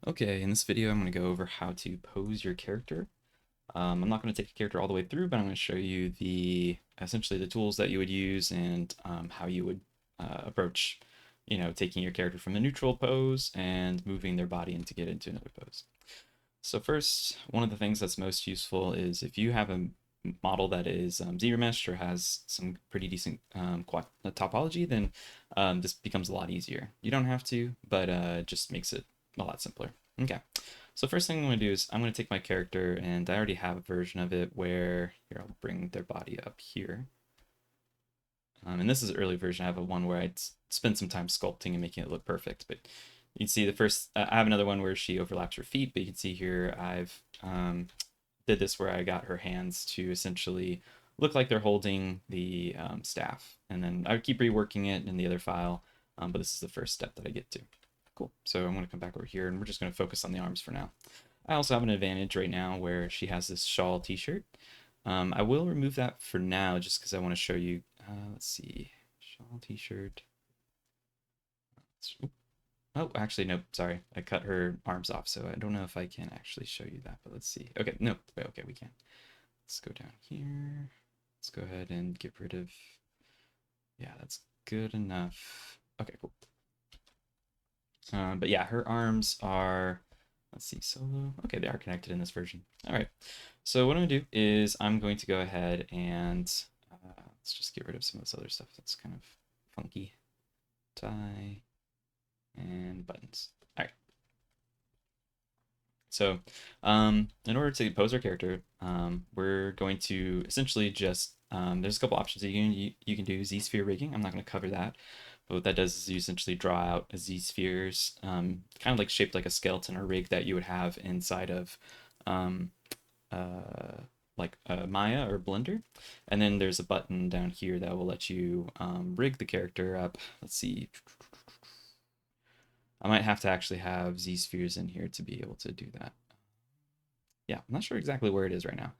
Okay, in this video I'm going to go over how to pose your character. I'm not going to take a character all the way through, but I'm going to show you essentially the tools that you would use and how you would approach, taking your character from a neutral pose and moving their body to get into another pose. So first, one of the things that's most useful is if you have a model that is ZBrush or has some pretty decent topology, then this becomes a lot easier. You don't have to, but it just makes it a lot simpler. Okay, so first thing I'm going to do is I'm going to take my character, and I already have a version of it where, here, I'll bring their body up here. And this is an early version. I have a one where I spend some time sculpting and making it look perfect, but you can see the first, I have another one where she overlaps her feet, but you can see here I've did this where I got her hands to essentially look like they're holding the staff. And then I would keep reworking it in the other file, but this is the first step that I get to. Cool. So I'm going to come back over here and we're just going to focus on the arms for now. I also have an advantage right now where she has this shawl t-shirt. I will remove that for now just because I want to show you, let's see, shawl t-shirt. Oh, actually, nope, sorry. I cut her arms off, so I don't know if I can actually show you that, but let's see. Okay, no, okay, we can. Let's go down here. Let's go ahead and get rid of, yeah, that's good enough. Okay, cool. But yeah, her arms are, let's see, solo. Okay, they are connected in this version. All right, so what I'm gonna do is I'm going to go ahead and let's just get rid of some of this other stuff that's kind of funky. Tie and buttons. All right. So in order to pose our character, we're going to essentially just, there's a couple options that you can do. Z-sphere rigging, I'm not going to cover that. But what that does is you essentially draw out Z-spheres, kind of like shaped like a skeleton or rig that you would have inside of um, like Maya or Blender. And then there's a button down here that will let you rig the character up. Let's see. I might have to actually have Z-spheres in here to be able to do that. Yeah, I'm not sure exactly where it is right now.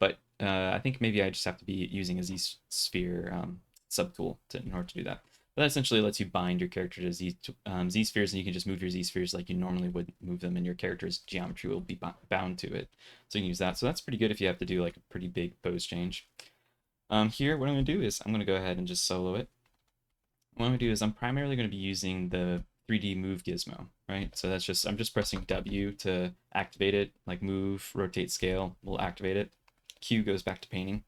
But I think maybe I just have to be using a Z-sphere subtool in order to do that. But that essentially lets you bind your character to Z-spheres, and you can just move your Z-spheres like you normally would move them, and your character's geometry will be bound to it. So you can use that. So that's pretty good if you have to do like a pretty big pose change. Here, what I'm going to do is I'm going to go ahead and just solo it. What I'm going to do is I'm primarily going to be using the 3D move gizmo, right? So that's just, I'm just pressing W to activate it, like move, rotate, scale will activate it. Q goes back to painting.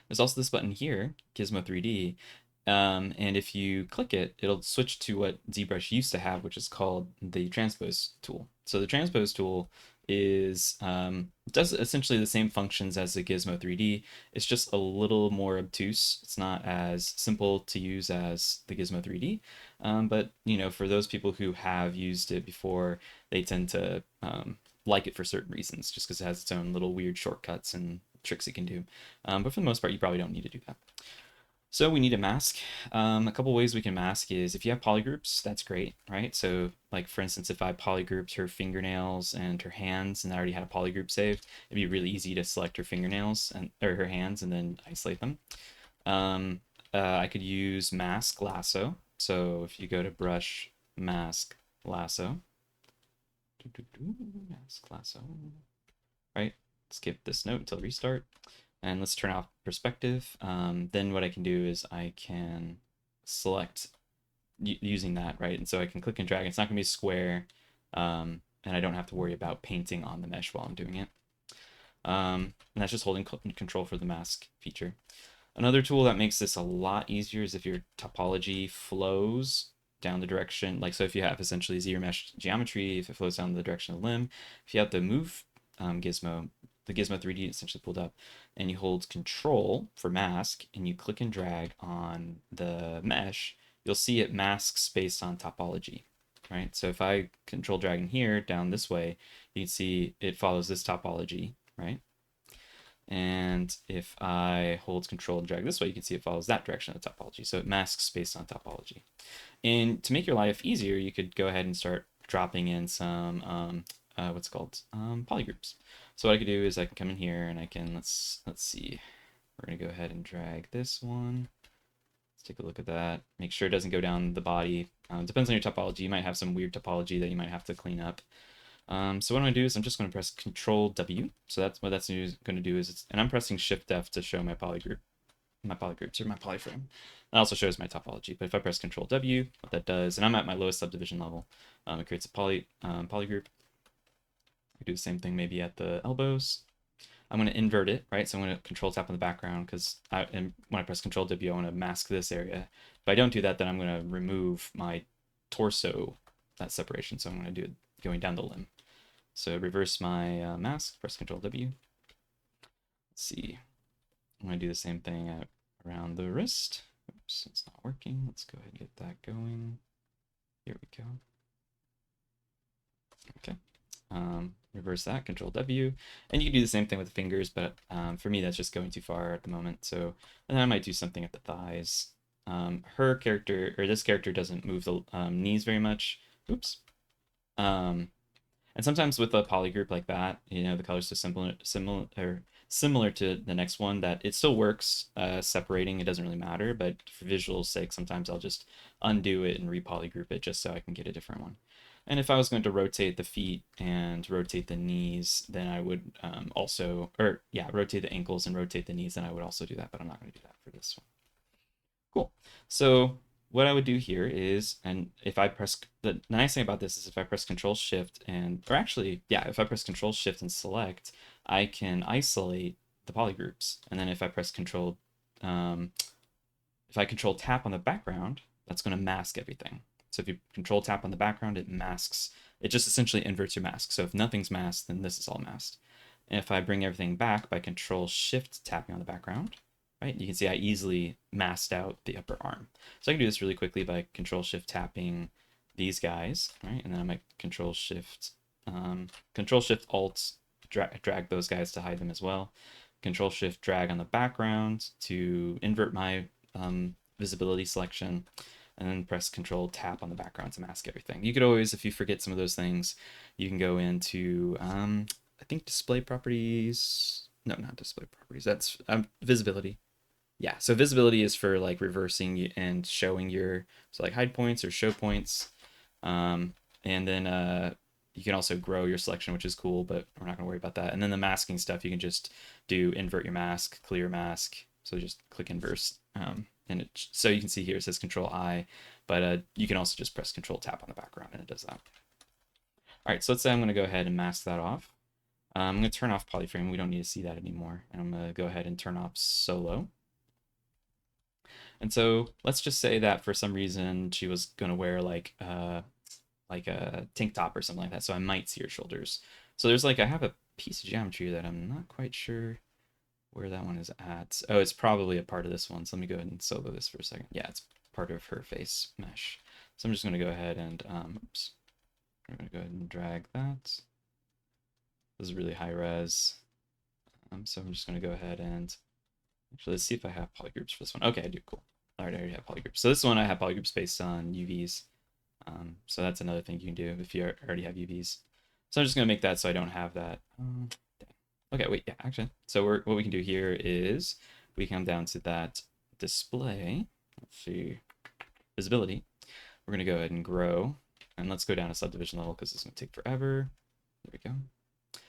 There's also this button here, Gizmo 3D, and if you click it, it'll switch to what ZBrush used to have, which is called the transpose tool. So the transpose tool does essentially the same functions as the Gizmo 3D. It's just a little more obtuse. It's not as simple to use as the Gizmo 3D, but for those people who have used it before, they tend to like it for certain reasons, just because it has its own little weird shortcuts and tricks it can do. But for the most part, you probably don't need to do that. So we need a mask. A couple ways we can mask is if you have polygroups, that's great, right? So like for instance, if I polygrouped her fingernails and her hands and I already had a polygroup saved, it'd be really easy to select her fingernails or her hands and then isolate them. I could use mask lasso. So if you go to brush, mask, lasso, mask, lasso, right? Skip this note until restart. And let's turn off perspective. Then what I can do is I can select using that, right? And so I can click and drag. It's not going to be square, and I don't have to worry about painting on the mesh while I'm doing it. And that's just holding control for the mask feature. Another tool that makes this a lot easier is if your topology flows down the direction, like so if you have essentially zero mesh geometry, if it flows down the direction of the limb, if you have the move gizmo, the Gizmo 3D essentially pulled up, and you hold Control for mask, and you click and drag on the mesh, you'll see it masks based on topology, right? So if I Control drag in here down this way, you can see it follows this topology, right? And if I hold Control and drag this way, you can see it follows that direction of the topology. So it masks based on topology. And to make your life easier, you could go ahead and start dropping in some what's called polygroups. So what I could do is I can come in here and I can let's see. We're gonna go ahead and drag this one. Let's take a look at that. Make sure it doesn't go down the body. Depends on your topology. You might have some weird topology that you might have to clean up. So what I'm going to do is I'm just going to press Control W. So that's what that's going to do is, and I'm pressing Shift F to show my polygroups or my polyframe. That also shows my topology. But if I press Control W, what that does, and I'm at my lowest subdivision level, it creates a polygroup. I do the same thing maybe at the elbows. I'm going to invert it, right? So I'm going to Control Tap on the background because when I press Control W, I want to mask this area. If I don't do that, then I'm going to remove my torso, that separation. So I'm going to do it going down the limb. So reverse my mask, press Control W. Let's see. I'm going to do the same thing around the wrist. Oops, it's not working. Let's go ahead and get that going. Here we go. Okay. Reverse that, Control W, and you can do the same thing with the fingers, but for me that's just going too far at the moment. So, and then I might do something at the thighs. Her character, or this character, doesn't move the knees very much. Oops. And sometimes with a polygroup like that, you know, the colors so similar to the next one that it still works. Separating, it doesn't really matter, but for visual sake, sometimes I'll just undo it and repolygroup it just so I can get a different one. And if I was going to rotate the feet and rotate the knees, then I would rotate the ankles and rotate the knees, then I would also do that, but I'm not going to do that for this one. Cool. So what I would do here is, and if I press, the nice thing about this is if I press Control Shift if I press Control Shift and select, I can isolate the polygroups. And then if I press Control Tap on the background, that's going to mask everything. So if you Control Tap on the background, it masks, it just essentially inverts your mask. So if nothing's masked, then this is all masked. And if I bring everything back by Control Shift tapping on the background, right, you can see I easily masked out the upper arm. So I can do this really quickly by Control Shift tapping these guys, right? And then I might Control Shift Alt, drag those guys to hide them as well. Control Shift drag on the background to invert my visibility selection, and then press Control Tap on the background to mask everything. You could always, if you forget some of those things, you can go into, I think display properties. No, not display properties. That's visibility. Yeah, so visibility is for like reversing and showing so like hide points or show points. And then you can also grow your selection, which is cool, but we're not going to worry about that. And then the masking stuff, you can just do invert your mask, clear mask. So just click inverse. So you can see here it says Control I, but you can also just press Control Tap on the background and it does that. All right, so let's say I'm going to go ahead and mask that off. I'm going to turn off polyframe. We don't need to see that anymore. And I'm going to go ahead and turn off solo. And so let's just say that for some reason she was going to wear like a tank top or something like that. So I might see her shoulders. So I have a piece of geometry that I'm not quite sure where that one is at. Oh, it's probably a part of this one. So let me go ahead and solo this for a second. Yeah, it's part of her face mesh. So I'm just going to go ahead and, oops. I'm going to go ahead and drag that. This is really high res. So I'm just going to go ahead and, actually, let's see if I have polygroups for this one. Okay, I do, cool. All right, I already have polygroups. So this one I have polygroups based on UVs. So that's another thing you can do if you already have UVs. So I'm just going to make that so I don't have that. Okay, wait, yeah, actually. So what we can do here is we come down to that display. Let's see, visibility. We're going to go ahead and grow. And let's go down to subdivision level because it's going to take forever. There we go.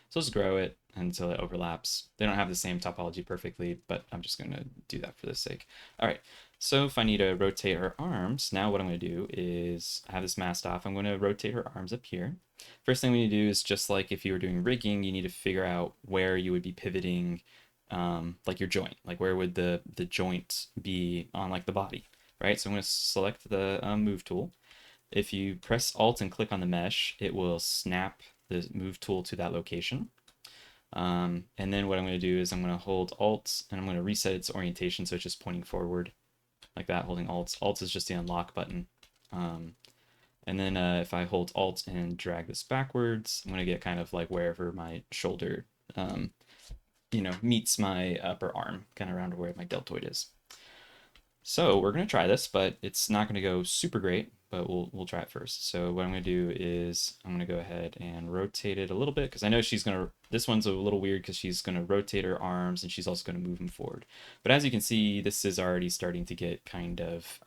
So let's grow it until it overlaps. They don't have the same topology perfectly, but I'm just going to do that for the sake. All right, so if I need to rotate her arms, now what I'm going to do is I have this masked off. I'm going to rotate her arms up here. First thing we need to do is, just like if you were doing rigging, you need to figure out where you would be pivoting, like your joint. Like where would the joint be on like the body, right? So I'm going to select the move tool. If you press Alt and click on the mesh, it will snap the move tool to that location. And then what I'm going to do is I'm going to hold Alt and I'm going to reset its orientation so it's just pointing forward like that, holding Alt. Alt is just the unlock button. And then if I hold Alt and drag this backwards, I'm going to get kind of like wherever my shoulder, meets my upper arm, kind of around where my deltoid is. So we're gonna try this, but it's not gonna go super great, but we'll try it first. So what I'm gonna do is I'm gonna go ahead and rotate it a little bit because I know this one's a little weird because she's gonna rotate her arms and she's also gonna move them forward. But as you can see, this is already starting to get kind of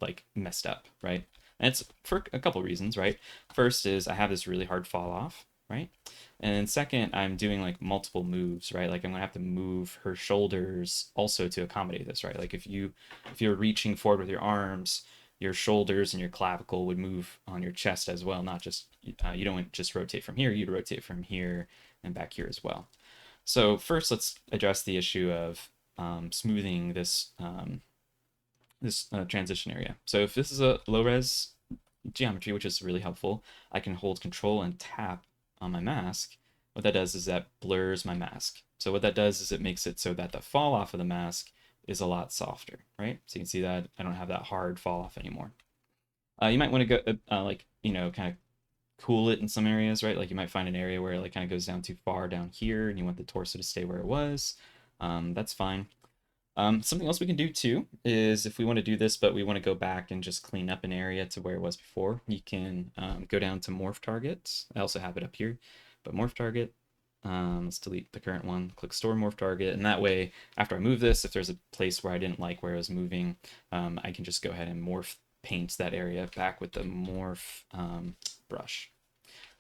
like messed up, right? And it's for a couple reasons, right? First is I have this really hard fall off, right? And then second, I'm doing like multiple moves, right? Like I'm gonna have to move her shoulders also to accommodate this, right? Like if you're reaching forward with your arms, your shoulders and your clavicle would move on your chest as well, not just you don't just rotate from here, you'd rotate from here and back here as well. So first, let's address the issue of smoothing this transition area. So if this is a low res geometry, which is really helpful, I can hold control and tap on my mask. What that does is that blurs my mask. So what that does is it makes it so that the fall off of the mask is a lot softer, right? So you can see that I don't have that hard fall off anymore. You might want to go like, kind of cool it in some areas, right? Like you might find an area where it like kind of goes down too far down here and you want the torso to stay where it was. That's fine. Something else we can do too is if we want to do this, but we want to go back and just clean up an area to where it was before, you can go down to morph targets. I also have it up here, but morph target. Let's delete the current one, click store morph target. And that way, after I move this, if there's a place where I didn't like where it was moving, I can just go ahead and morph paint that area back with the morph brush.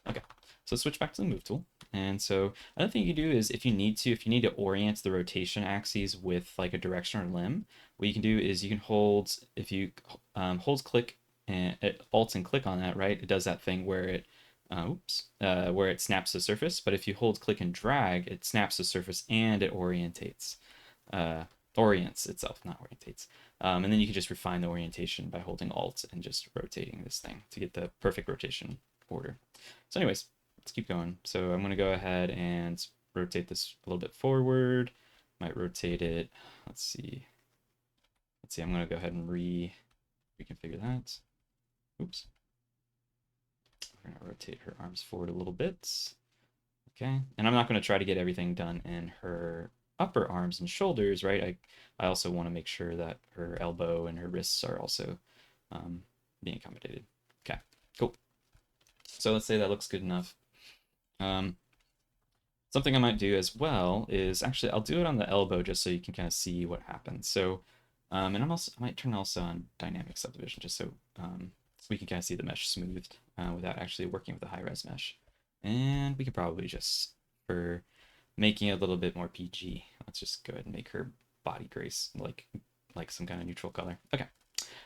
Okay, so switch back to the move tool. And so another thing you can do is if you need to orient the rotation axes with like a direction or limb, what you can do is you can hold, if you hold click and alt and click on that, right? It does that thing where it, where it snaps the surface. But if you hold click and drag, it snaps the surface and it orients itself, not orientates. And then you can just refine the orientation by holding alt and just rotating this thing to get the perfect rotation order. So anyways, let's keep going. So I'm going to go ahead and rotate this a little bit forward. Might rotate it. Let's see. I'm going to go ahead and reconfigure that. Oops. We're going to rotate her arms forward a little bit. Okay. And I'm not going to try to get everything done in her upper arms and shoulders, right? I also want to make sure that her elbow and her wrists are also being accommodated. Okay, cool. So let's say that looks good enough. Something I might do as well is actually I'll do it on the elbow just so you can kind of see what happens. So, and I might turn also on dynamic subdivision just so we can kind of see the mesh smoothed without actually working with the high res mesh. And we could probably just, for making it a little bit more PG, let's just go ahead and make her body grace like some kind of neutral color. Okay.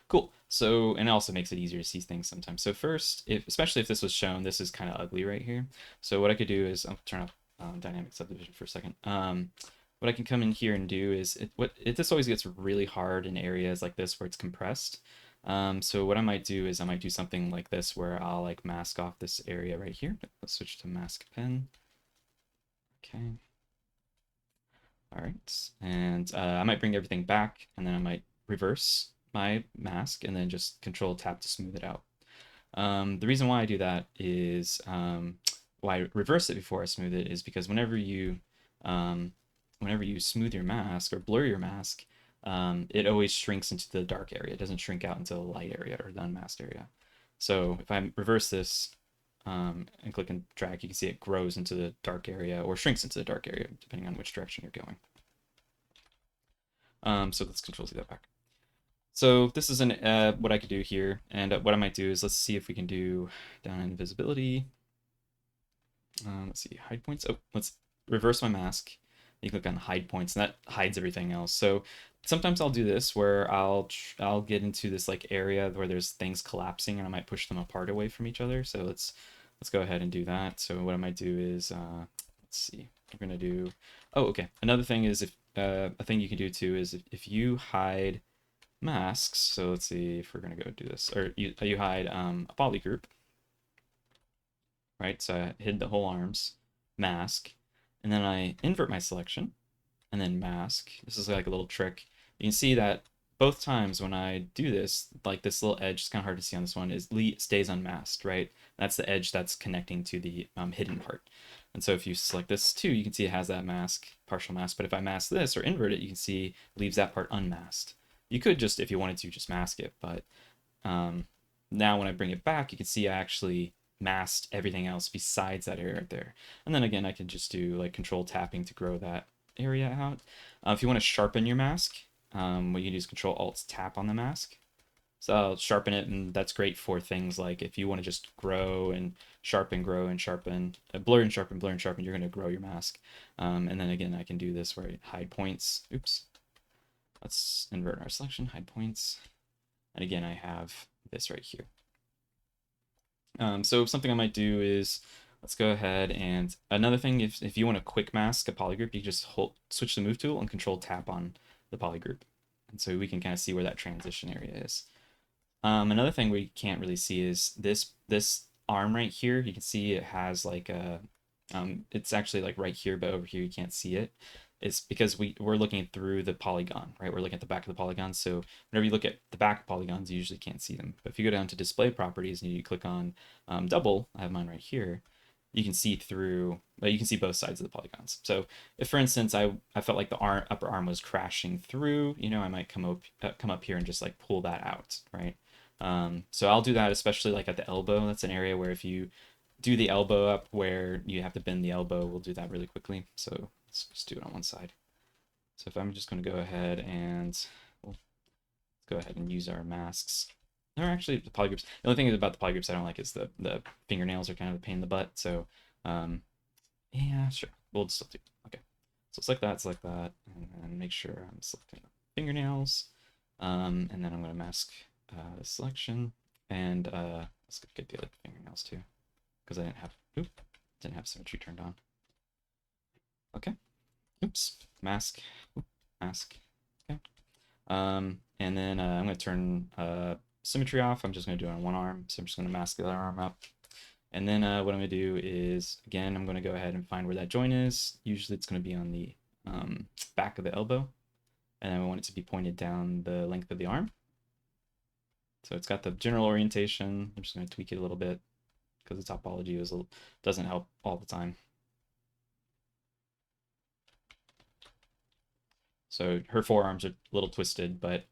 Cool. So, and it also makes it easier to see things sometimes. So first, especially if this was shown, this is kind of ugly right here. So what I could do is, I'll turn off dynamic subdivision for a second. What I can come in here and do is, this always gets really hard in areas like this where it's compressed. So what I might do is I might do something like this where I'll like mask off this area right here. Let's switch to mask pen. Okay. All right. And I might bring everything back and then I might reverse my mask and then just control tap to smooth it out. The reason why I do that is why I reverse it before I smooth it is because whenever you smooth your mask or blur your mask, it always shrinks into the dark area. It doesn't shrink out into the light area or the unmasked area. So if I reverse this and click and drag, you can see it grows into the dark area or shrinks into the dark area depending on which direction you're going. So let's control Z that back. So this is what I could do here, and what I might do is let's see if we can do down in visibility. Let's see, hide points. Oh, let's reverse my mask. You click on hide points, and that hides everything else. So sometimes I'll do this where I'll get into this like area where there's things collapsing, and I might push them apart away from each other. So let's go ahead and do that. So what I might do is let's see, we're gonna do. Oh, okay. Another thing is if a thing you can do too is if you hide masks. So let's see if we're gonna go do this, or you hide a poly group, right? So I hid the whole arms, mask, and then I invert my selection, and then mask. This is like a little trick. You can see that both times when I do this, like this little edge, it's kind of hard to see on this one, is stays unmasked, right? That's the edge that's connecting to the hidden part. And so if you select this too, you can see it has that mask, partial mask. But if I mask this or invert it, you can see it leaves that part unmasked. You could just, if you wanted to, just mask it, but now when I bring it back, you can see I actually masked everything else besides that area right there. And then again, I can just do like control tapping to grow that area out. If you want to sharpen your mask, what you do is control alt tap on the mask. So I'll sharpen it, and that's great for things like if you want to just grow and sharpen, blur and sharpen, you're going to grow your mask. And then again, I can do this where I hide points. Oops. Let's invert our selection, hide points. And again, I have this right here. So something I might do is, let's go ahead and another thing, if you want to quick mask a polygroup, you just switch the move tool and control tap on the polygroup. And so we can kind of see where that transition area is. Another thing we can't really see is this arm right here. You can see it has like a, it's actually like right here, but over here you can't see it. It's because we're looking through the polygon, right? We're looking at the back of the polygon. So whenever you look at the back of polygons, you usually can't see them. But if you go down to display properties and you click on double, I have mine right here, you can see through, but you can see both sides of the polygons. So if, for instance, I felt like the upper arm was crashing through, you know, I might come up here and just like pull that out, right? So I'll do that, especially like at the elbow. That's an area where if you do the elbow up where you have to bend the elbow, we'll do that really quickly. So let's just do it on one side. So if I'm just going to go ahead and let's go ahead and use our masks. Or actually the polygroups. The only thing about the polygroups I don't like is the fingernails are kind of a pain in the butt. So yeah, sure. We'll still do. Okay. So select that, and make sure I'm selecting the fingernails. And then I'm going to mask the selection, and let's get the other fingernails too, because I didn't have symmetry turned on. Okay. Oops. Mask. Mask. Okay. And then I'm going to turn symmetry off. I'm just going to do it on one arm, so I'm just going to mask the other arm up. And then what I'm going to do is, again, I'm going to go ahead and find where that joint is. Usually it's going to be on the back of the elbow, and then I want it to be pointed down the length of the arm. So it's got the general orientation. I'm just going to tweak it a little bit because the topology doesn't help all the time. So her forearms are a little twisted, but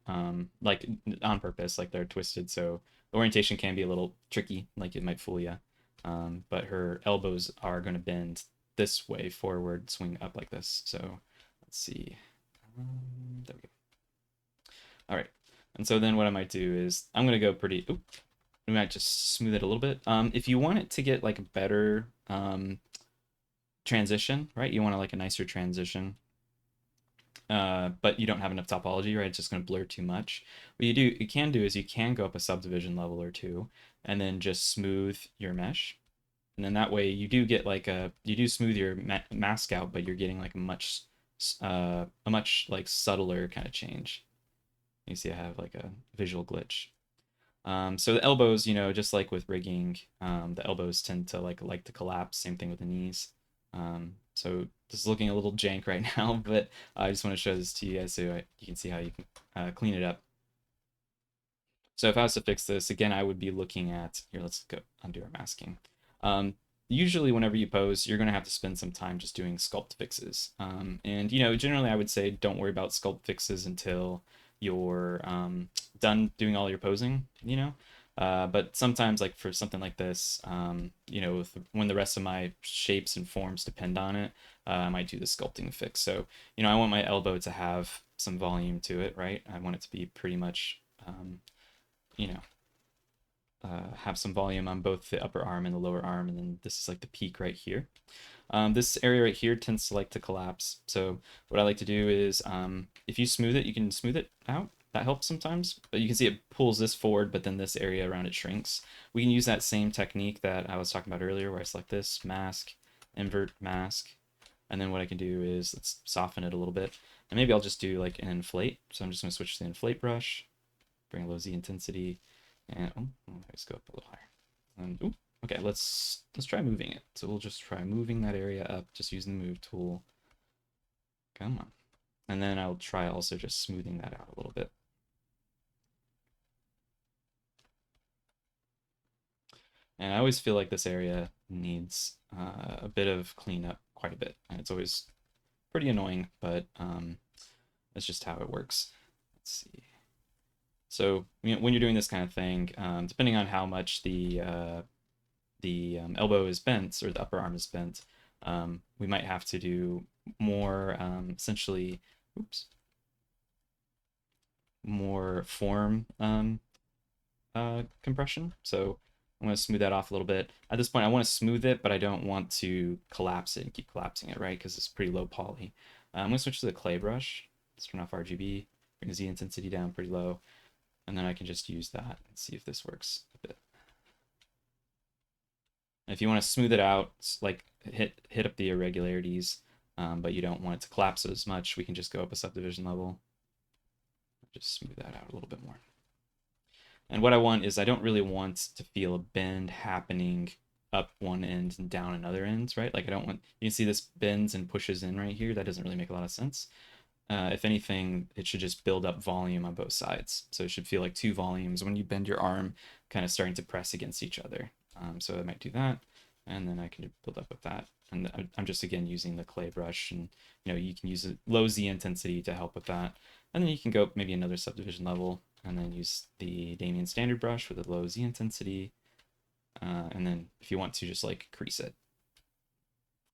like on purpose, like they're twisted. So the orientation can be a little tricky, like it might fool you. But her elbows are going to bend this way forward, swing up like this. So let's see. There we go. All right. And so then what I might do is I'm going to go pretty, we might just smooth it a little bit. If you want it to get like a better transition, right? You want like a nicer transition, but you don't have enough topology, right? It's just going to blur too much. What you can do is you can go up a subdivision level or two and then just smooth your mesh. And then that way you do get like you do smooth your mask out, but you're getting like a much like subtler kind of change. You see I have like a visual glitch. So the elbows, you know, just like with rigging, the elbows tend to like to collapse. Same thing with the knees. So this is looking a little jank right now, but I just want to show this to you guys so you can see how you can clean it up. So if I was to fix this, again, I would be looking at, here, let's go undo our masking. Usually whenever you pose, you're going to have to spend some time just doing sculpt fixes. And, you know, generally I would say don't worry about sculpt fixes until you're done doing all your posing, you know. But sometimes, like for something like this, you know, when the rest of my shapes and forms depend on it, I might do the sculpting fix. So, you know, I want my elbow to have some volume to it, right? I want it to be pretty much, you know, have some volume on both the upper arm and the lower arm, and then this is like the peak right here. This area right here tends to like to collapse. So what I like to do is, if you smooth it, you can smooth it out. That helps sometimes, but you can see it pulls this forward, but then this area around it shrinks. We can use that same technique that I was talking about earlier, where I select this, mask, invert, mask, and then what I can do is, let's soften it a little bit, and maybe I'll just do like an inflate. So I'm just going to switch to the inflate brush, bring a low Z intensity, and let's go up a little higher. And okay, let's try moving it. So we'll just try moving that area up, just using the move tool. Come on. And then I'll try also just smoothing that out a little bit. And I always feel like this area needs a bit of cleanup, quite a bit. And it's always pretty annoying, but that's just how it works. Let's see. So when you're doing this kind of thing, depending on how much the elbow is bent or the upper arm is bent, we might have to do more essentially, oops, more form compression. So I'm going to smooth that off a little bit. At this point, I want to smooth it, but I don't want to collapse it and keep collapsing it, right? Because it's pretty low poly. I'm going to switch to the clay brush. Let's turn off RGB, bring the Z intensity down pretty low, and then I can just use that and see if this works a bit. And if you want to smooth it out, like hit up the irregularities, but you don't want it to collapse as much, we can just go up a subdivision level. Just smooth that out a little bit more. And what I want is I don't really want to feel a bend happening up one end and down another end, right? Like I don't want, you can see this bends and pushes in right here. That doesn't really make a lot of sense. If anything, it should just build up volume on both sides. So it should feel like two volumes when you bend your arm kind of starting to press against each other. So I might do that, and then I can build up with that. And I'm just, again, using the clay brush, and you can use a low Z intensity to help with that. And then you can go maybe another subdivision level, and then use the Damien standard brush with a low Z intensity. And then if you want to just like crease it.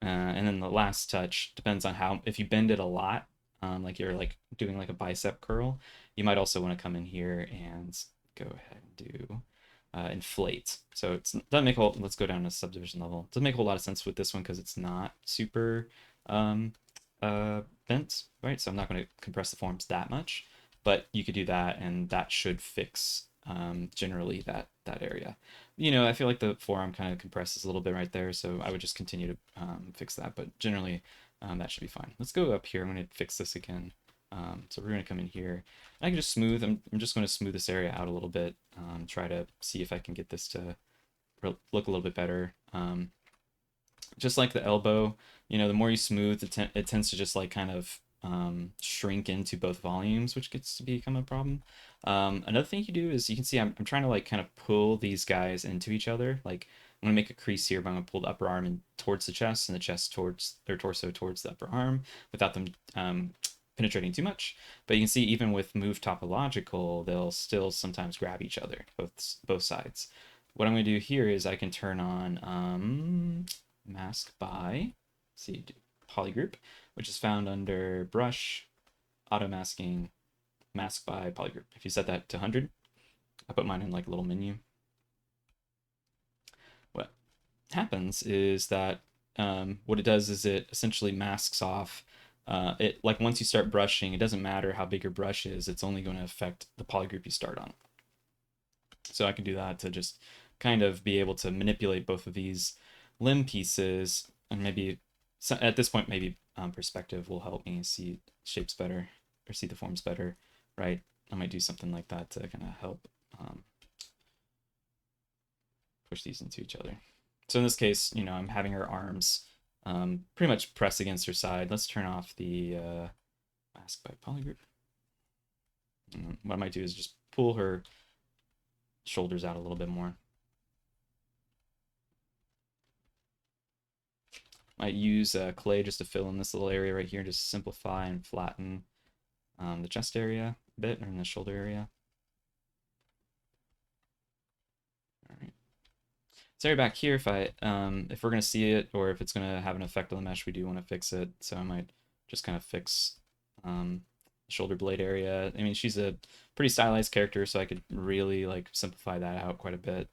And then the last touch depends on how, if you bend it a lot, like you're like doing like a bicep curl, you might also want to come in here and go ahead and do inflate. So it doesn't make a whole, let's go down to subdivision level. It doesn't make a whole lot of sense with this one because it's not super bent, right? So I'm not going to compress the forms that much, but you could do that, and that should fix generally that area. I feel like the forearm kind of compresses a little bit right there, so I would just continue to fix that, but generally that should be fine. Let's go up here. I'm going to fix this again. So we're going to come in here. I can just smooth. I'm just going to smooth this area out a little bit. Try to see if I can get this to look a little bit better. Just like the elbow, the more you smooth, it tends to just like kind of shrink into both volumes, which gets to become a problem. Another thing you can do is you can see I'm trying to like kind of pull these guys into each other. Like I'm gonna make a crease here, but I'm gonna pull the upper arm in towards the chest and the chest towards their torso towards the upper arm without them penetrating too much. But you can see even with move topological, they'll still sometimes grab each other, both sides. What I'm gonna do here is I can turn on mask by, see, polygroup, which is found under brush, auto masking, mask by polygroup. If you set that to 100, I put mine in like a little menu. What happens is that what it does is it essentially masks off it, like once you start brushing, it doesn't matter how big your brush is, it's only going to affect the polygroup you start on. So I can do that to just kind of be able to manipulate both of these limb pieces, and maybe at this point maybe perspective will help me see shapes better or see the forms better, right? I might do something like that to kind of help push these into each other. So in this case, I'm having her arms pretty much press against her side. Let's turn off the mask by polygroup. And what I might do is just pull her shoulders out a little bit more. Might use clay just to fill in this little area right here, just simplify and flatten the chest area a bit, or in the shoulder area. All right. This area back here, if we're gonna see it or if it's gonna have an effect on the mesh, we do want to fix it. So I might just kind of fix shoulder blade area. I mean, she's a pretty stylized character, so I could really like simplify that out quite a bit.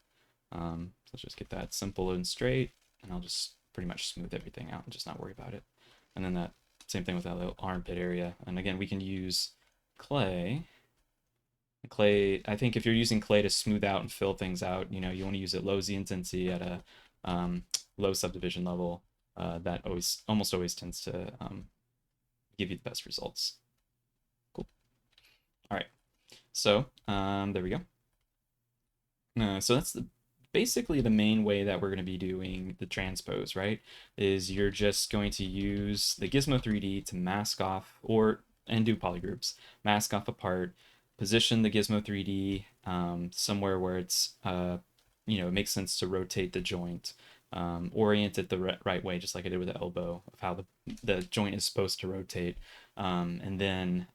Let's just get that simple and straight, and I'll just pretty much smooth everything out and just not worry about it. And then that same thing with that little armpit area. And again, we can use clay. Clay, I think if you're using clay to smooth out and fill things out, you want to use it low Z intensity at a low subdivision level. That almost always tends to give you the best results. Cool. All right. So there we go. So that's basically the main way that we're going to be doing the transpose, right? Is you're just going to use the Gizmo 3D to mask off and do polygroups, mask off a part, position the Gizmo 3D somewhere where it's it makes sense to rotate the joint, orient it the right way, just like I did with the elbow, of how the joint is supposed to rotate. And then,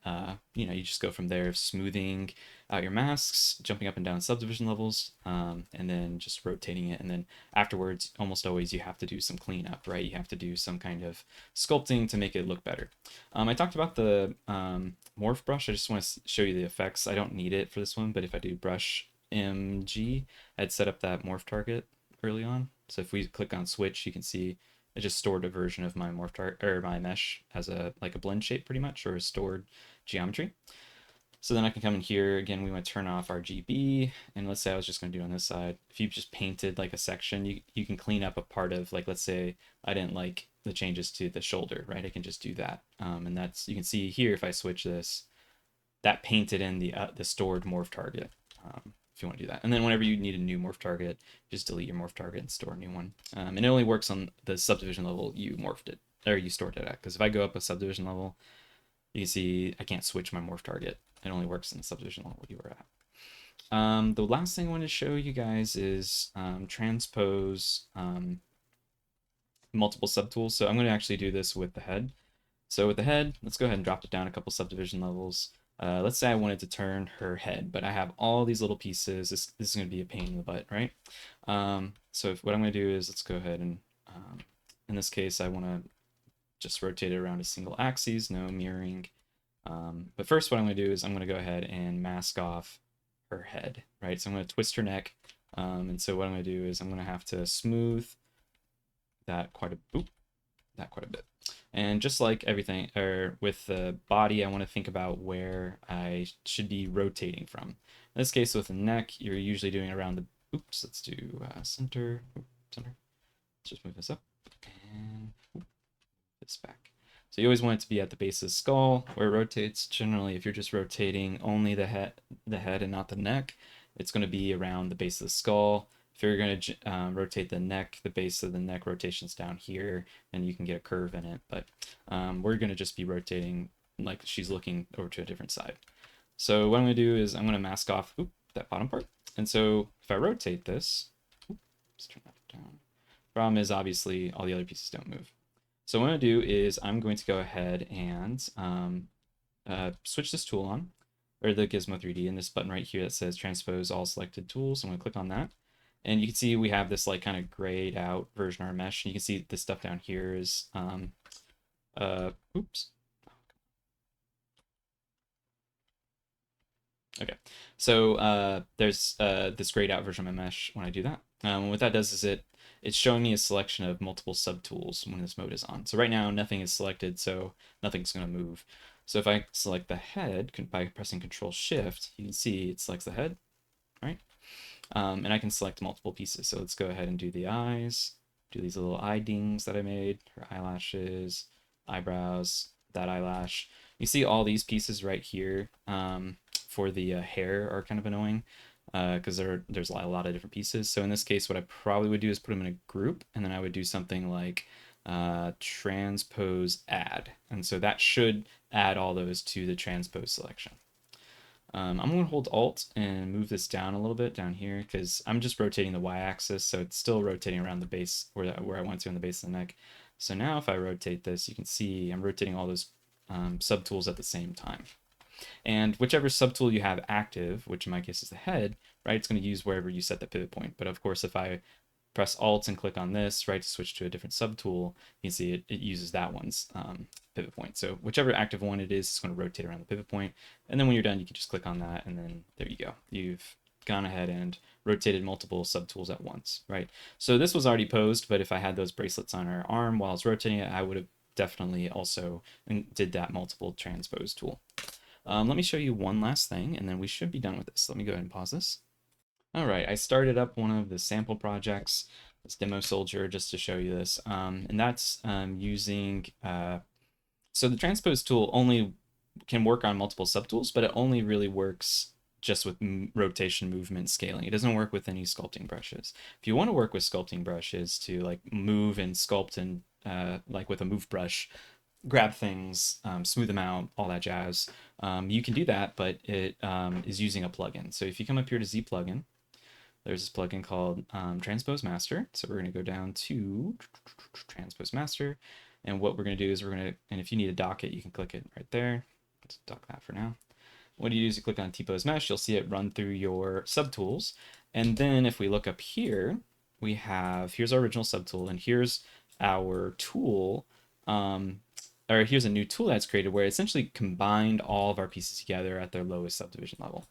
you know, you just go from there, smoothing out your masks, jumping up and down subdivision levels, and then just rotating it. And then afterwards, almost always you have to do some cleanup, right? You have to do some kind of sculpting to make it look better. I talked about the morph brush. I just want to show you the effects. I don't need it for this one, but if I do brush MG, I'd set up that morph target early on. So if we click on switch, you can see it just stored a version of my morph target or my mesh as a like a blend shape pretty much, or a stored geometry. So then I can come in here again. We want to turn off RGB, and let's say I was just going to do on this side. If you just painted like a section, you can clean up a part of, like, let's say I didn't like the changes to the shoulder, right? I can just do that, and that's, you can see here if I switch this, that painted in the stored morph target. If you want to do that. And then whenever you need a new morph target, just delete your morph target and store a new one. And it only works on the subdivision level you morphed it, or you stored it at. Because if I go up a subdivision level, you can see I can't switch my morph target. It only works in the subdivision level you were at. The last thing I want to show you guys is transpose multiple subtools. So I'm going to actually do this with the head. So with the head, let's go ahead and drop it down a couple subdivision levels. Let's say I wanted to turn her head, but I have all these little pieces. This is going to be a pain in the butt, right? So what I'm going to do is, let's go ahead and, in this case, I want to just rotate it around a single axis, no mirroring. But first what I'm going to do is I'm going to go ahead and mask off her head, right? So I'm going to twist her neck. And so what I'm going to do is I'm going to have to smooth that quite a bit. And just like everything, or with the body, I want to think about where I should be rotating from. In this case, with the neck, you're usually doing around the, let's do center. Let's just move this up and this back. So you always want it to be at the base of the skull where it rotates. Generally, if you're just rotating only the head and not the neck, it's going to be around the base of the skull. If you're going to rotate the neck, the base of the neck rotation's down here, and you can get a curve in it. But we're going to just be rotating like she's looking over to a different side. So what I'm going to do is I'm going to mask off that bottom part. And so if I rotate this, let's turn that down. Problem is, obviously, all the other pieces don't move. So what I'm going to do is I'm going to go ahead and switch this tool on, or the Gizmo 3D, and this button right here that says transpose all selected tools. I'm going to click on that. And you can see we have this like kind of grayed out version of our mesh. And you can see this stuff down here is, Okay, so there's this grayed out version of my mesh when I do that. What that does is it's showing me a selection of multiple subtools when this mode is on. So right now nothing is selected, so nothing's going to move. So if I select the head by pressing Control Shift, you can see it selects the head, right? And I can select multiple pieces. So let's go ahead and do the eyes, do these little eye dings that I made, her eyelashes, eyebrows, that eyelash. You see all these pieces right here for the hair are kind of annoying because there's a lot of different pieces. So in this case, what I probably would do is put them in a group, and then I would do something like transpose add. And so that should add all those to the transpose selection. I'm going to hold Alt and move this down a little bit down here because I'm just rotating the Y-axis, so it's still rotating around the base where I want to on the base of the neck. So now if I rotate this, you can see I'm rotating all those subtools at the same time. And whichever subtool you have active, which in my case is the head, right, it's going to use wherever you set the pivot point. But of course, if I press Alt and click on this, right, to switch to a different subtool, you can see it uses that one's pivot point. So whichever active one it is, it's going to rotate around the pivot point. And then when you're done, you can just click on that, and then there you go. You've gone ahead and rotated multiple subtools at once, right? So this was already posed, but if I had those bracelets on our arm while I was rotating it, I would have definitely also did that multiple transpose tool. Let me show you one last thing, and then we should be done with this. Let me go ahead and pause this. All right, I started up one of the sample projects, this demo soldier, just to show you this. And that's using, so the transpose tool only can work on multiple subtools, but it only really works just with rotation, movement, scaling. It doesn't work with any sculpting brushes. If you want to work with sculpting brushes to like move and sculpt and like with a move brush, grab things, smooth them out, all that jazz, you can do that, but it is using a plugin. So if you come up here to Z plugin, there's this plugin called Transpose Master. So we're going to go down to Transpose Master. And what we're going to do is and if you need to dock it, you can click it right there. Let's dock that for now. What you do is you click on T-Pose Mesh, you'll see it run through your subtools. And then if we look up here, here's our original subtool, and here's our tool, or here's a new tool that's created where it essentially combined all of our pieces together at their lowest subdivision level.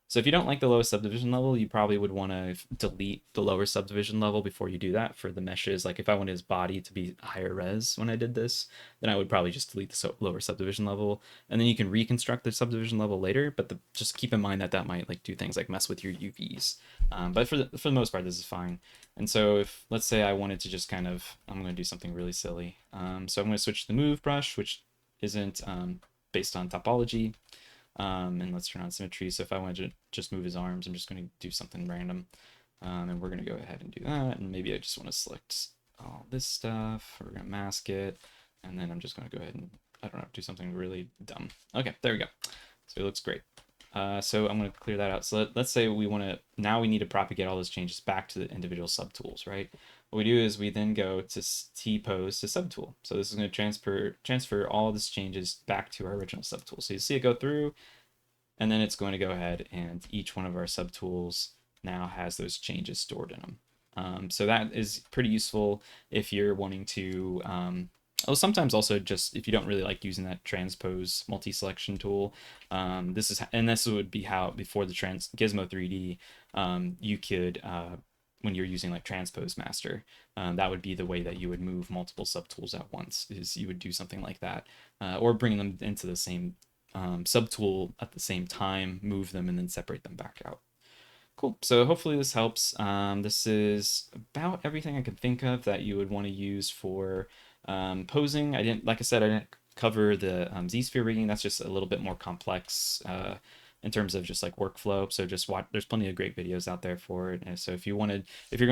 So if you don't like the lowest subdivision level, you probably would want to delete the lower subdivision level before you do that for the meshes. Like if I wanted his body to be higher res when I did this, then I would probably just delete the lower subdivision level, and then you can reconstruct the subdivision level later. But just keep in mind that might like do things like mess with your UVs. But for the most part, this is fine. And so if let's say I wanted to just kind of, I'm going to do something really silly. So I'm going to switch to the move brush, which isn't based on topology. And let's turn on symmetry. So if I want to just move his arms, I'm just going to do something random. And we're going to go ahead and do that. And maybe I just want to select all this stuff. We're going to mask it. And then I'm just going to go ahead and, I don't know, do something really dumb. Okay, there we go. So it looks great. So I'm going to clear that out. So let's say now we need to propagate all those changes back to the individual subtools, right? What we do is we then go to T-Pose to subtool. So this is going to transfer all of these changes back to our original subtool. So you see it go through, and then it's going to go ahead and each one of our subtools now has those changes stored in them. So that is pretty useful if you're wanting to, sometimes also just if you don't really like using that transpose multi-selection tool, this would be how before the Gizmo 3D, you could, when you're using like Transpose Master, that would be the way that you would move multiple subtools at once, is you would do something like that, or bring them into the same subtool at the same time, move them, and then separate them back out. Cool. So hopefully this helps. This is about everything I can think of that you would want to use for posing. Like I said, I didn't cover the Z-sphere rigging. That's just a little bit more complex in terms of just like workflow. So just watch, there's plenty of great videos out there for it. And so if you're going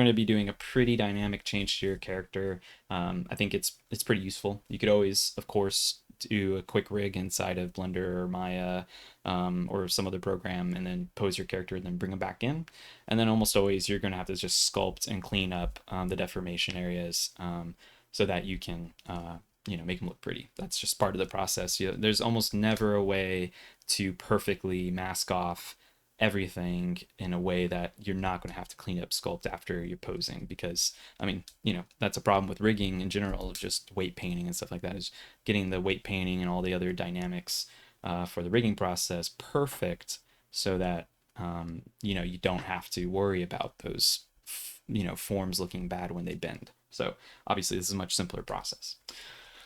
to be doing a pretty dynamic change to your character, I think it's pretty useful. You could always, of course, do a quick rig inside of Blender or Maya or some other program, and then pose your character and then bring them back in. And then almost always you're going to have to just sculpt and clean up the deformation areas so that you can make them look pretty. That's just part of the process. There's almost never a way to perfectly mask off everything in a way that you're not going to have to clean up sculpt after you're posing, because I mean, that's a problem with rigging in general, just weight painting and stuff like that, is getting the weight painting and all the other dynamics for the rigging process perfect so that you don't have to worry about those forms looking bad when they bend. So obviously this is a much simpler process.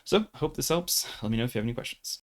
So hope this helps. Let me know if you have any questions.